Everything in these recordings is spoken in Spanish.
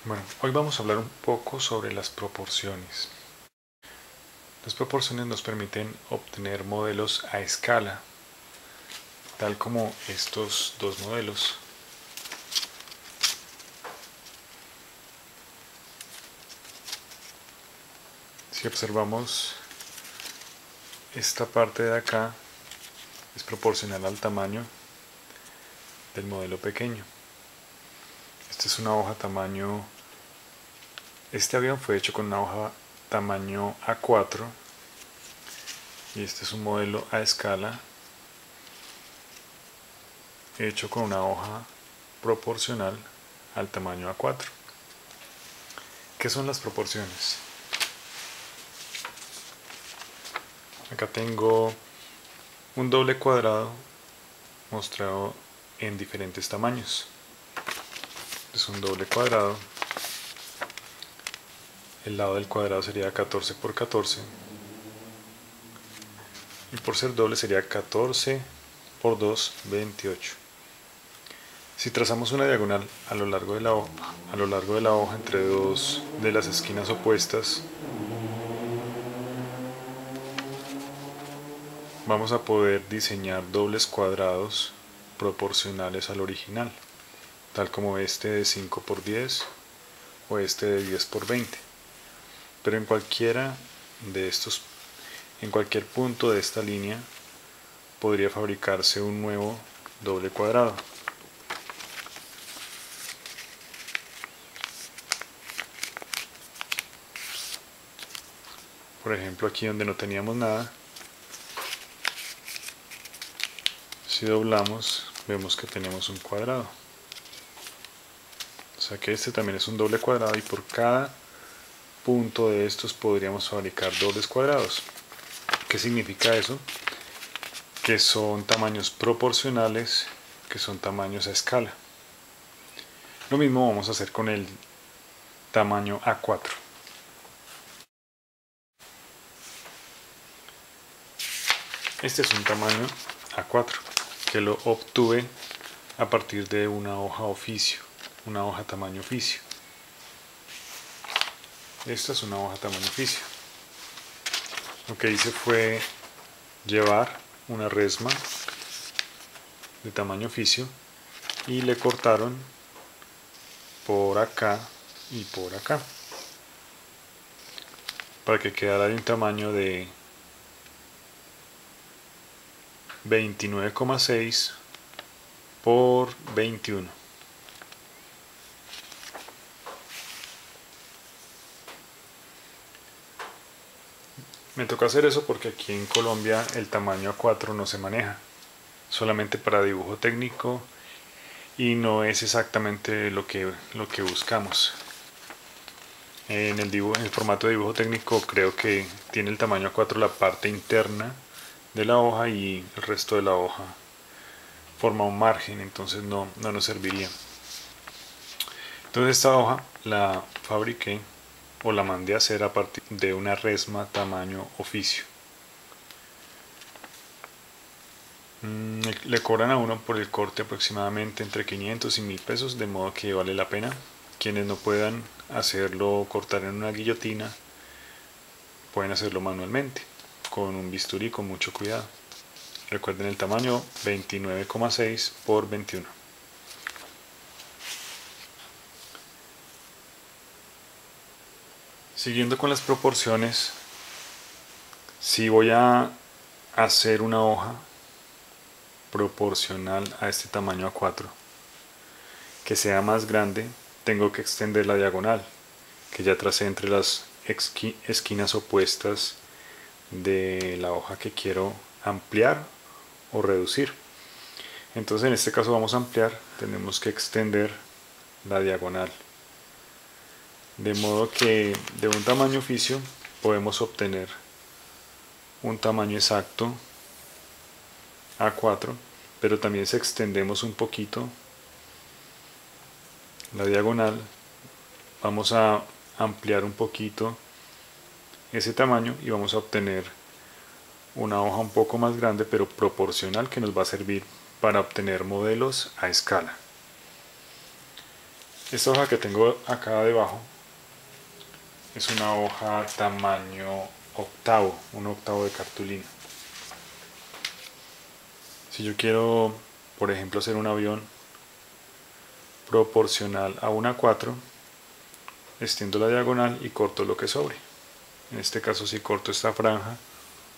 Bueno, hoy vamos a hablar un poco sobre las proporciones. Las proporciones nos permiten obtener modelos a escala, tal como estos dos modelos. Si observamos, esta parte de acá es proporcional al tamaño del modelo pequeño. Esta es una hoja tamaño... Este avión fue hecho con una hoja tamaño A4 y este es un modelo a escala hecho con una hoja proporcional al tamaño A4. ¿Qué son las proporciones? Acá tengo un doble cuadrado mostrado en diferentes tamaños. Es un doble cuadrado. El lado del cuadrado sería 14 por 14. Y por ser doble sería 14 por 2, 28. Si trazamos una diagonal a lo largo de la hoja entre dos de las esquinas opuestas, vamos a poder diseñar dobles cuadrados proporcionales al original, tal como este de 5 por 10 o este de 10 por 20. Pero en cualquier punto de esta línea podría fabricarse un nuevo doble cuadrado. Por ejemplo, aquí donde no teníamos nada, si doblamos vemos que tenemos un cuadrado. O sea que este también es un doble cuadrado y por cada punto de estos podríamos fabricar dobles cuadrados. ¿Qué significa eso? Que son tamaños proporcionales, que son tamaños a escala. Lo mismo vamos a hacer con el tamaño A4. Este es un tamaño A4 que lo obtuve a partir de una hoja oficio, una hoja tamaño oficio. Esta es una hoja tamaño oficio. Lo que hice fue llevar una resma de tamaño oficio y le cortaron por acá y por acá para que quedara de un tamaño de 29,6 por 21. Me tocó hacer eso porque aquí en Colombia el tamaño A4 no se maneja, solamente para dibujo técnico y no es exactamente lo que buscamos. En el formato de dibujo técnico creo que tiene el tamaño A4 la parte interna de la hoja y el resto de la hoja forma un margen, entonces no nos serviría. Entonces esta hoja la fabriqué o la mandé a hacer a partir de una resma tamaño oficio. Le cobran a uno por el corte aproximadamente entre 500 y 1000 pesos, de modo que vale la pena. Quienes no puedan hacerlo cortar en una guillotina pueden hacerlo manualmente con un bisturí con mucho cuidado. Recuerden el tamaño 29,6 por 21. Siguiendo con las proporciones, si voy a hacer una hoja proporcional a este tamaño A4 que sea más grande, tengo que extender la diagonal que ya tracé entre las esquinas opuestas de la hoja que quiero ampliar o reducir. Entonces en este caso vamos a ampliar, tenemos que extender la diagonal, de modo que de un tamaño oficio podemos obtener un tamaño exacto A4, pero también si extendemos un poquito la diagonal vamos a ampliar un poquito ese tamaño y vamos a obtener una hoja un poco más grande pero proporcional que nos va a servir para obtener modelos a escala. Esta hoja que tengo acá debajo es una hoja tamaño octavo, un octavo de cartulina. Si yo quiero, por ejemplo, hacer un avión proporcional a 1:4, extiendo la diagonal y corto lo que sobre. En este caso, si corto esta franja,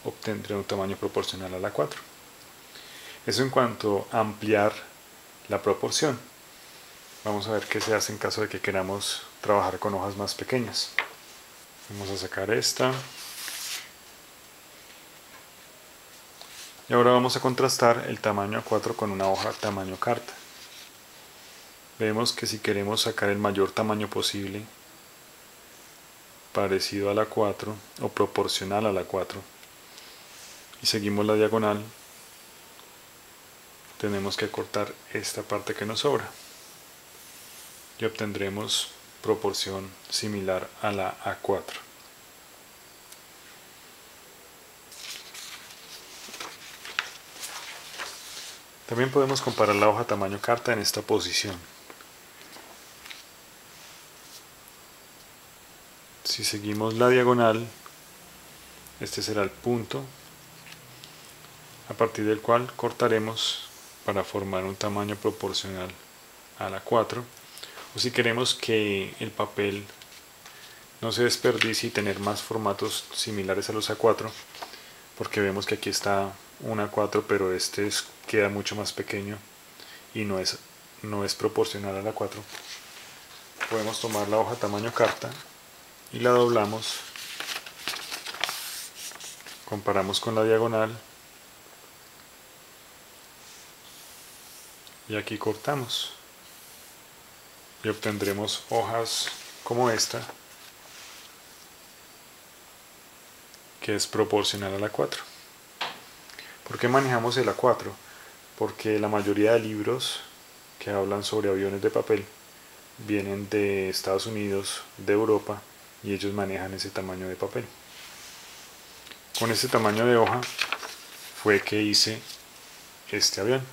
obtendré un tamaño proporcional a la 4. Eso en cuanto a ampliar la proporción. Vamos a ver qué se hace en caso de que queramos trabajar con hojas más pequeñas. Vamos a sacar esta. Y ahora vamos a contrastar el tamaño A4 con una hoja tamaño carta. Vemos que si queremos sacar el mayor tamaño posible, parecido a la 4 o proporcional a la 4, y seguimos la diagonal, tenemos que cortar esta parte que nos sobra y obtendremos proporción similar a la A4. También podemos comparar la hoja tamaño carta en esta posición. Si seguimos la diagonal, este será el punto a partir del cual cortaremos para formar un tamaño proporcional a la 4, o si queremos que el papel no se desperdicie y tener más formatos similares a los A4, porque vemos que aquí está un A4 pero este queda mucho más pequeño y no es proporcional a la 4, podemos tomar la hoja tamaño carta y la doblamos, comparamos con la diagonal y aquí cortamos y obtendremos hojas como esta, que es proporcional a la 4. ¿Por qué manejamos el A4? Porque la mayoría de libros que hablan sobre aviones de papel vienen de Estados Unidos, de Europa, y ellos manejan ese tamaño de papel. Con este tamaño de hoja fue que hice este avión.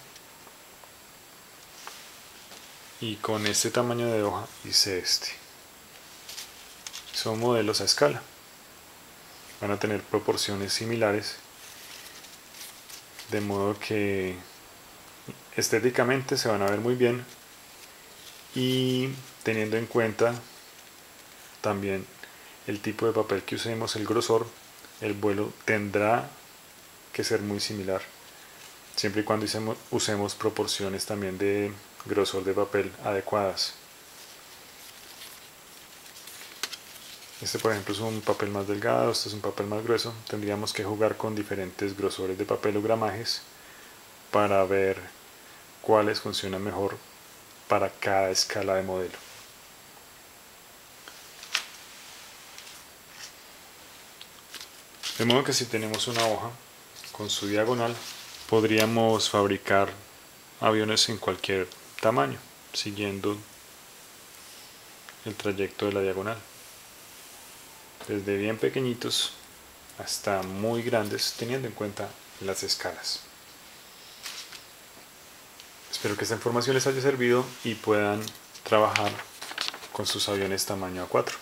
Y con este tamaño de hoja hice este. Son modelos a escala. Van a tener proporciones similares, de modo que estéticamente se van a ver muy bien, y teniendo en cuenta también el tipo de papel que usemos, el grosor, el vuelo tendrá que ser muy similar, siempre y cuando usemos proporciones también de grosor de papel adecuadas. Este, por ejemplo, es un papel más delgado, este es un papel más grueso. Tendríamos que jugar con diferentes grosores de papel o gramajes para ver cuáles funcionan mejor para cada escala de modelo. De modo que si tenemos una hoja con su diagonal, podríamos fabricar aviones en cualquier tamaño, siguiendo el trayecto de la diagonal, desde bien pequeñitos hasta muy grandes, teniendo en cuenta las escalas. Espero que esta información les haya servido y puedan trabajar con sus aviones tamaño A4.